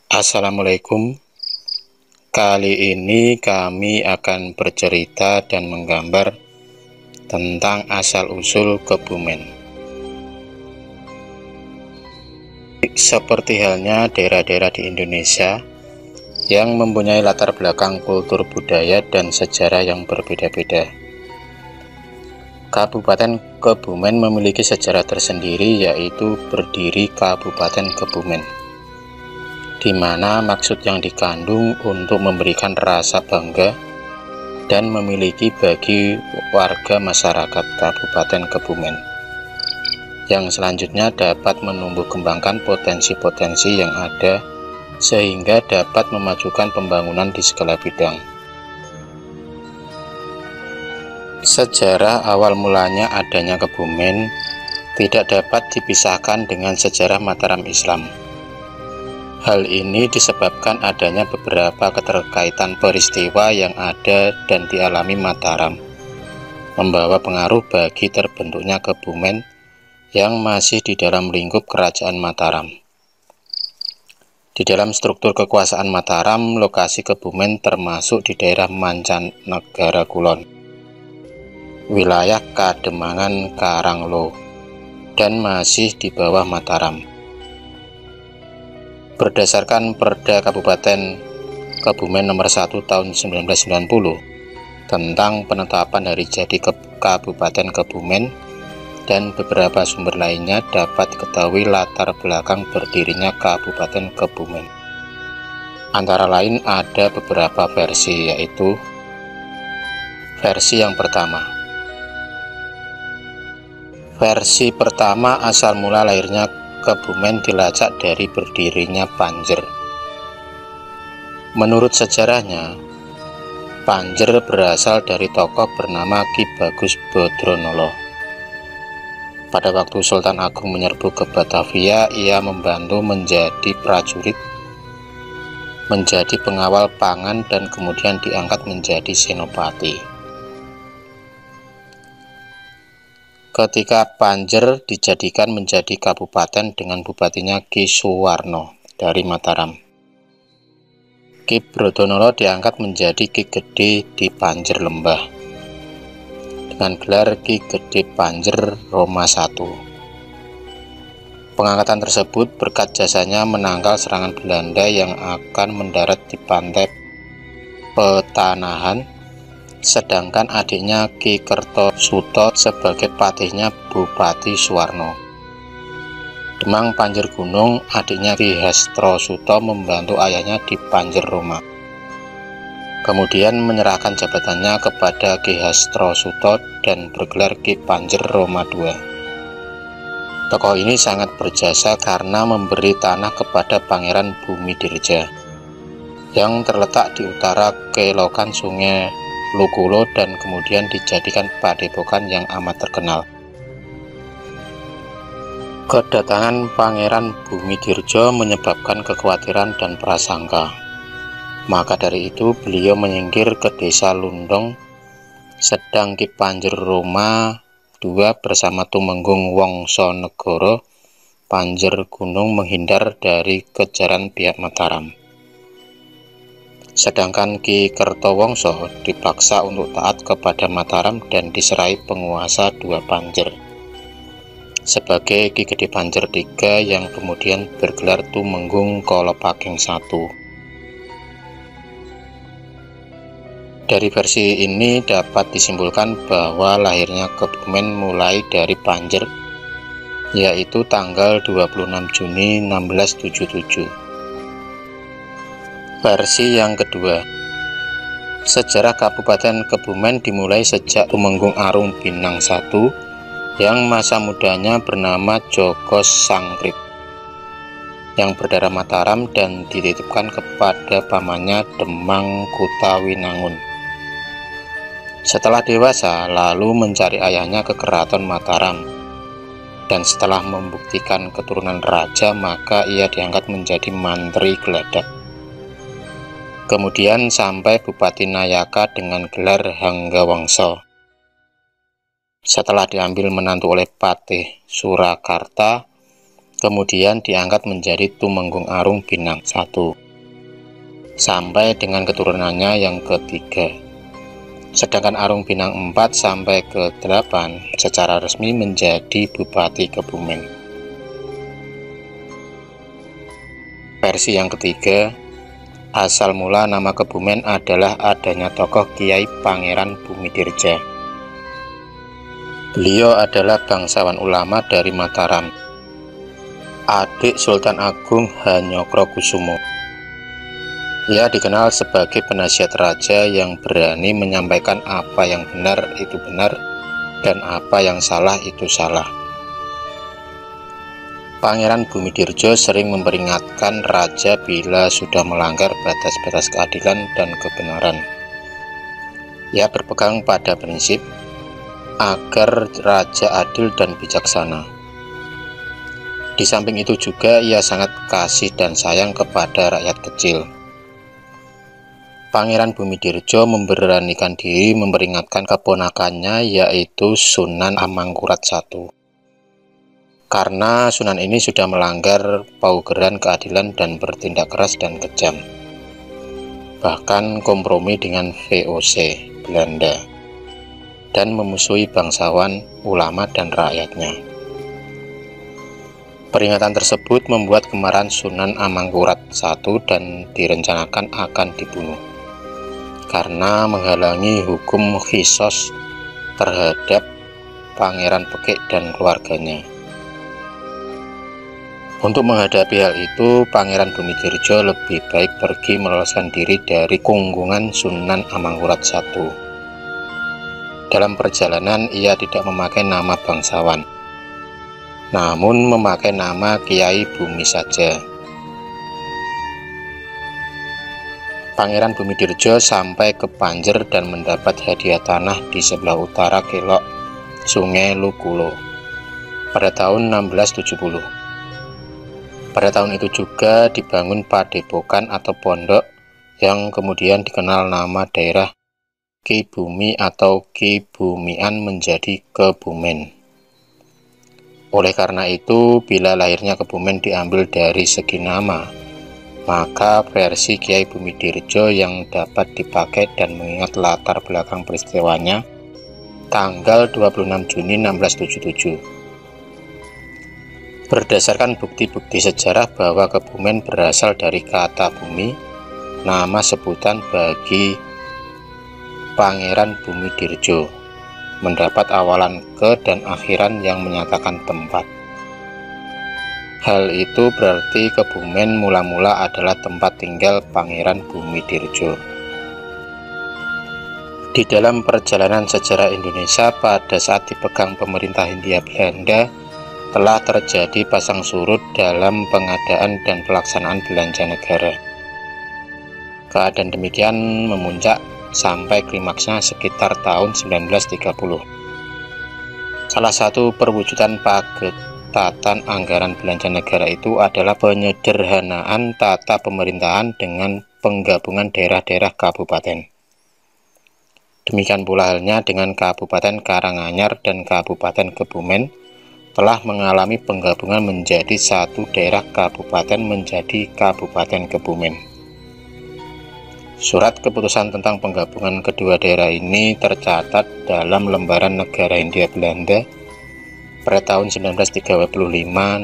Assalamualaikum. Kali ini kami akan bercerita dan menggambar tentang asal-usul Kebumen. Seperti halnya daerah-daerah di Indonesia yang mempunyai latar belakang kultur budaya dan sejarah yang berbeda-beda. Kabupaten Kebumen memiliki sejarah tersendiri, yaitu berdiri Kabupaten Kebumen, di mana maksud yang dikandung untuk memberikan rasa bangga dan memiliki bagi warga masyarakat Kabupaten Kebumen, yang selanjutnya dapat menumbuh kembangkan potensi-potensi yang ada sehingga dapat memajukan pembangunan di segala bidang. Sejarah awal mulanya adanya Kebumen tidak dapat dipisahkan dengan sejarah Mataram Islam. Hal ini disebabkan adanya beberapa keterkaitan peristiwa yang ada dan dialami Mataram, membawa pengaruh bagi terbentuknya Kebumen yang masih di dalam lingkup Kerajaan Mataram. Di dalam struktur kekuasaan Mataram, lokasi Kebumen termasuk di daerah Mancanegara Kulon, wilayah Kademangan Karanglo, dan masih di bawah Mataram. Berdasarkan Perda Kabupaten Kebumen nomor 1 tahun 1990 tentang penetapan hari jadi Kabupaten Kebumen dan beberapa sumber lainnya, dapat diketahui latar belakang berdirinya Kabupaten Kebumen. Antara lain ada beberapa versi, yaitu versi yang pertama. Versi pertama, asal mula lahirnya Kebumen dilacak dari berdirinya Panjer. Menurut sejarahnya, Panjer berasal dari tokoh bernama Ki Bagus Bodronolo. Pada waktu Sultan Agung menyerbu ke Batavia, ia membantu menjadi prajurit, menjadi pengawal pangan, dan kemudian diangkat menjadi senopati. Ketika Panjer dijadikan menjadi kabupaten dengan bupatinya Ki Suwarno dari Mataram, Ki Brodonolo diangkat menjadi Ki Gede di Panjer Lembah dengan gelar Ki Gede Panjer Roma I. Pengangkatan tersebut berkat jasanya menangkal serangan Belanda yang akan mendarat di pantai Petanahan, sedangkan adiknya Ki Kertosuto sebagai patihnya Bupati Suwarno. Demang Panjer Gunung, adiknya Ki Hestrosuto membantu ayahnya di Panjer Roma, kemudian menyerahkan jabatannya kepada Ki Hestrosuto dan bergelar Ki Panjer Roma II. Tokoh ini sangat berjasa karena memberi tanah kepada Pangeran Bumidirja yang terletak di utara kelokan Sungai Lukulo dan kemudian dijadikan padepokan yang amat terkenal. Kedatangan Pangeran Bumidirja menyebabkan kekhawatiran dan prasangka. Maka dari itu beliau menyingkir ke desa Lundong, sedang Ki Panjer Roma II bersama Tumenggung Wongsonegoro Panjer Gunung menghindar dari kejaran pihak Mataram. Sedangkan Ki Kertowongso dipaksa untuk taat kepada Mataram dan diserai penguasa dua Panjer sebagai Ki Gede Panjer III yang kemudian bergelar Tumenggung Kolopaking I. Dari versi ini dapat disimpulkan bahwa lahirnya Kebumen mulai dari Panjer, yaitu tanggal 26 Juni 1677. Versi yang kedua, sejarah Kabupaten Kebumen dimulai sejak Tumenggung Arung Binang I yang masa mudanya bernama Joko Sangkrip, yang berdarah Mataram dan dititipkan kepada pamannya Demang Kutawinangun. Setelah dewasa, lalu mencari ayahnya ke Keraton Mataram, dan setelah membuktikan keturunan raja, maka ia diangkat menjadi mantri geladak. Kemudian sampai Bupati Nayaka dengan gelar Hanggawangsa. Setelah diambil menantu oleh Patih Surakarta, kemudian diangkat menjadi Tumenggung Arung Binang I, sampai dengan keturunannya yang ketiga. Sedangkan Arung Binang IV sampai ke-8 secara resmi menjadi Bupati Kebumen. Versi yang ketiga, asal mula nama Kebumen adalah adanya tokoh Kiai Pangeran Bumidirja. Beliau adalah bangsawan ulama dari Mataram, adik Sultan Agung Hanyokrokusumo. Ia dikenal sebagai penasihat raja yang berani menyampaikan apa yang benar itu benar dan apa yang salah itu salah. Pangeran Bumidirjo sering memperingatkan raja bila sudah melanggar batas-batas keadilan dan kebenaran. Ia berpegang pada prinsip agar raja adil dan bijaksana. Di samping itu juga ia sangat kasih dan sayang kepada rakyat kecil. Pangeran Bumidirjo memberanikan diri memperingatkan keponakannya, yaitu Sunan Amangkurat I, karena Sunan ini sudah melanggar paugeran keadilan dan bertindak keras dan kejam, bahkan kompromi dengan VOC Belanda dan memusuhi bangsawan, ulama, dan rakyatnya. Peringatan tersebut membuat kemarahan Sunan Amangkurat I dan direncanakan akan dibunuh karena menghalangi hukum Khisos terhadap Pangeran Pekik dan keluarganya. Untuk menghadapi hal itu, Pangeran Bumidirjo lebih baik pergi meloloskan diri dari kungkungan Sunan Amangkurat I. Dalam perjalanan, ia tidak memakai nama bangsawan, namun memakai nama Kiai Bumi saja. Pangeran Bumidirjo sampai ke Panjer dan mendapat hadiah tanah di sebelah utara Kelok Sungai Lukulo pada tahun 1670. Pada tahun itu juga dibangun padepokan atau pondok yang kemudian dikenal nama daerah Ki Bumi atau Ki Bumian menjadi Kebumen. Oleh karena itu, bila lahirnya Kebumen diambil dari segi nama, maka versi Kiai Bumidirjo yang dapat dipakai dan mengingat latar belakang peristiwanya tanggal 26 Juni 1677. Berdasarkan bukti-bukti sejarah bahwa Kebumen berasal dari kata bumi, nama sebutan bagi Pangeran Bumidirjo, mendapat awalan ke dan akhiran yang menyatakan tempat. Hal itu berarti Kebumen mula-mula adalah tempat tinggal Pangeran Bumidirjo. Di dalam perjalanan sejarah Indonesia pada saat dipegang pemerintah Hindia Belanda, telah terjadi pasang surut dalam pengadaan dan pelaksanaan belanja negara. Keadaan demikian memuncak sampai klimaksnya sekitar tahun 1930. Salah satu perwujudan tatan anggaran belanja negara itu adalah penyederhanaan tata pemerintahan dengan penggabungan daerah-daerah kabupaten. Demikian pula halnya dengan Kabupaten Karanganyar dan Kabupaten Kebumen telah mengalami penggabungan menjadi satu daerah kabupaten menjadi Kabupaten Kebumen. Surat keputusan tentang penggabungan kedua daerah ini tercatat dalam lembaran negara Hindia Belanda pada tahun 1935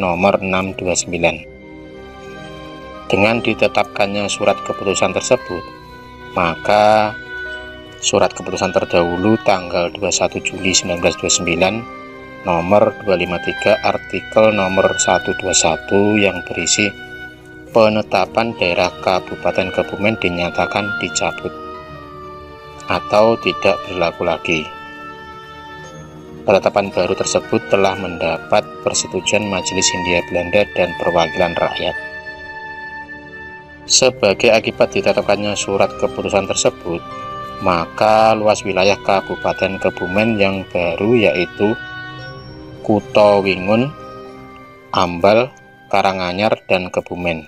nomor 629. Dengan ditetapkannya surat keputusan tersebut, maka surat keputusan terdahulu tanggal 21 Juli 1929 nomor 253 artikel nomor 121 yang berisi penetapan daerah Kabupaten Kebumen dinyatakan dicabut atau tidak berlaku lagi. Penetapan baru tersebut telah mendapat persetujuan Majelis Hindia Belanda dan Perwakilan Rakyat. Sebagai akibat ditetapkannya surat keputusan tersebut, maka luas wilayah Kabupaten Kebumen yang baru yaitu Kuto Wingun, Ambal, Karanganyar, dan Kebumen.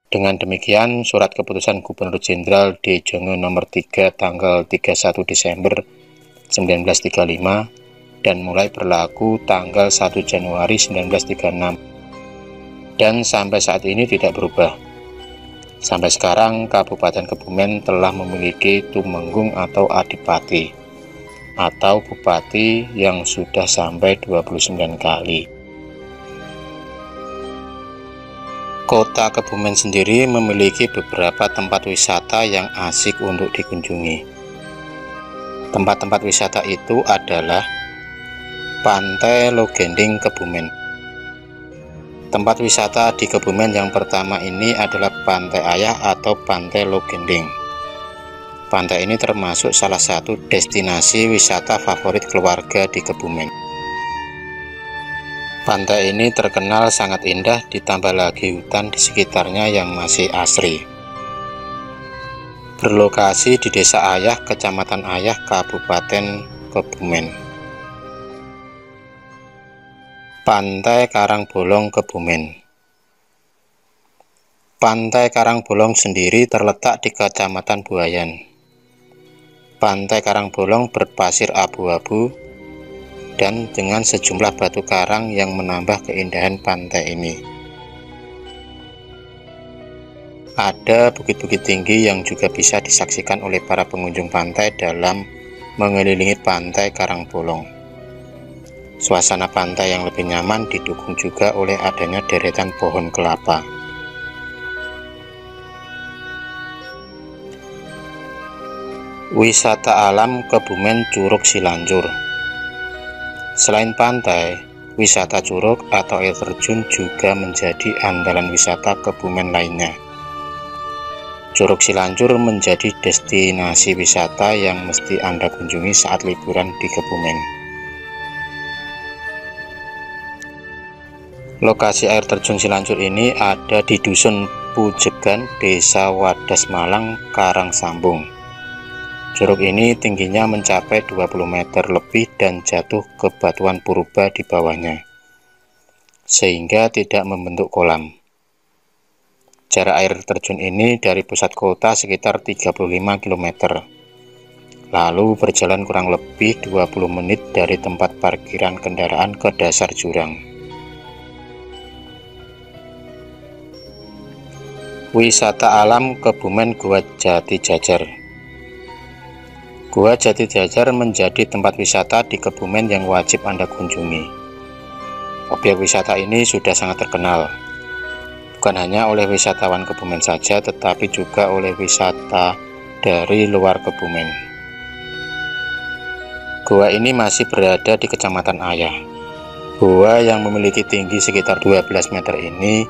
Dengan demikian, surat keputusan Gubernur Jenderal D. Jongo nomor 3 tanggal 31 Desember 1935 dan mulai berlaku tanggal 1 Januari 1936 dan sampai saat ini tidak berubah. Sampai sekarang Kabupaten Kebumen telah memiliki Tumenggung atau Adipati atau Bupati yang sudah sampai 29 kali. Kota Kebumen sendiri memiliki beberapa tempat wisata yang asik untuk dikunjungi. Tempat-tempat wisata itu adalah Pantai Logending Kebumen. Tempat wisata di Kebumen yang pertama ini adalah Pantai Ayah atau Pantai Logending. Pantai ini termasuk salah satu destinasi wisata favorit keluarga di Kebumen. Pantai ini terkenal sangat indah, ditambah lagi hutan di sekitarnya yang masih asri. Berlokasi di Desa Ayah, Kecamatan Ayah, Kabupaten Kebumen. Pantai Karangbolong Kebumen. Pantai Karangbolong sendiri terletak di Kecamatan Buayan. Pantai Karangbolong berpasir abu-abu dan dengan sejumlah batu karang yang menambah keindahan pantai ini. Ada bukit-bukit tinggi yang juga bisa disaksikan oleh para pengunjung pantai dalam mengelilingi Pantai Karangbolong. Suasana pantai yang lebih nyaman didukung juga oleh adanya deretan pohon kelapa. Wisata alam Kebumen Curug Cilanjur. Selain pantai, wisata curug atau air terjun juga menjadi andalan wisata Kebumen lainnya. Curug Cilanjur menjadi destinasi wisata yang mesti Anda kunjungi saat liburan di Kebumen. Lokasi air terjun Cilanjur ini ada di Dusun Pujegan, Desa Wadas Malang, Karangsambung. Curug ini tingginya mencapai 20 meter lebih dan jatuh ke batuan purba di bawahnya, sehingga tidak membentuk kolam. Jarak air terjun ini dari pusat kota sekitar 35 km, lalu berjalan kurang lebih 20 menit dari tempat parkiran kendaraan ke dasar jurang. Wisata alam Kebumen Gua Jati Jajar. Gua Jati Jajar menjadi tempat wisata di Kebumen yang wajib Anda kunjungi. Objek wisata ini sudah sangat terkenal, bukan hanya oleh wisatawan Kebumen saja, tetapi juga oleh wisata dari luar Kebumen. Gua ini masih berada di Kecamatan Ayah. Gua yang memiliki tinggi sekitar 12 meter ini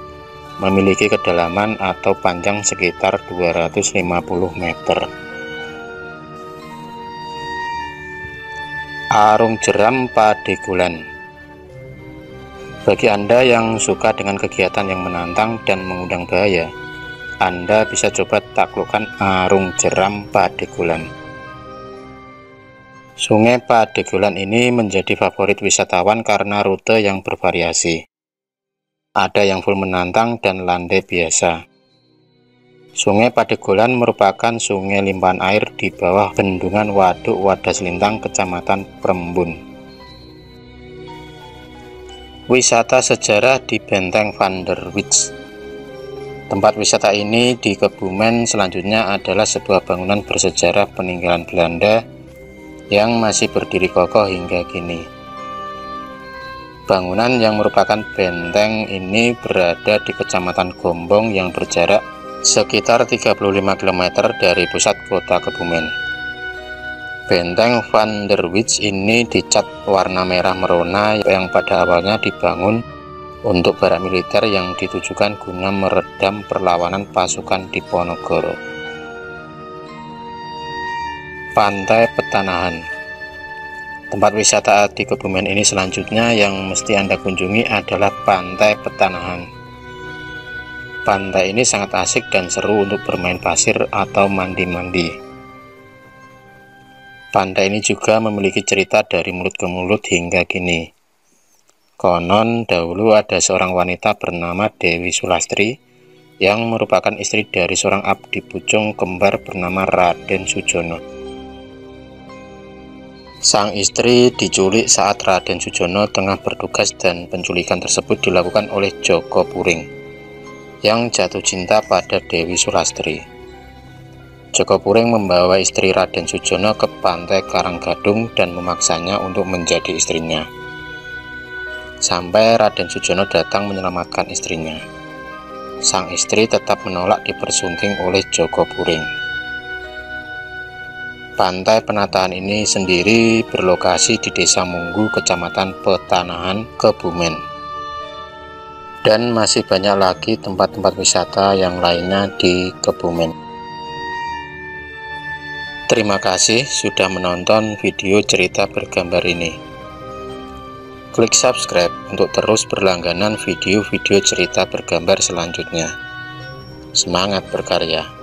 memiliki kedalaman atau panjang sekitar 250 meter. Arung Jeram Padegolan. Bagi Anda yang suka dengan kegiatan yang menantang dan mengundang bahaya, Anda bisa coba taklukkan Arung Jeram Padegolan. Sungai Padegolan ini menjadi favorit wisatawan karena rute yang bervariasi. Ada yang full menantang dan landai biasa. Sungai Padegolan merupakan sungai limpahan air di bawah bendungan Waduk Wadas Lintang, Kecamatan Prembun. Wisata sejarah di Benteng Van der Wijk. Tempat wisata ini di Kebumen selanjutnya adalah sebuah bangunan bersejarah peninggalan Belanda yang masih berdiri kokoh hingga kini. Bangunan yang merupakan benteng ini berada di Kecamatan Gombong yang berjarak sekitar 35 km dari pusat kota Kebumen. Benteng Van der Wijk ini dicat warna merah merona yang pada awalnya dibangun untuk barak militer yang ditujukan guna meredam perlawanan pasukan Diponegoro. Pantai Petanahan. Tempat wisata di Kebumen ini selanjutnya yang mesti Anda kunjungi adalah Pantai Petanahan. Pantai ini sangat asik dan seru untuk bermain pasir atau mandi-mandi. Pantai ini juga memiliki cerita dari mulut ke mulut hingga kini. Konon dahulu ada seorang wanita bernama Dewi Sulastri yang merupakan istri dari seorang abdi pucung kembar bernama Raden Sujono. Sang istri diculik saat Raden Sujono tengah bertugas dan penculikan tersebut dilakukan oleh Joko Puring yang jatuh cinta pada Dewi Sulastri. Joko Puring membawa istri Raden Sujono ke pantai Karanggadung dan memaksanya untuk menjadi istrinya. Sampai Raden Sujono datang menyelamatkan istrinya. Sang istri tetap menolak dipersunting oleh Joko Puring. Pantai penataan ini sendiri berlokasi di Desa Munggu, Kecamatan Petanahan, Kebumen. Dan masih banyak lagi tempat-tempat wisata yang lainnya di Kebumen. Terima kasih sudah menonton video cerita bergambar ini. Klik subscribe untuk terus berlangganan video-video cerita bergambar selanjutnya. Semangat berkarya!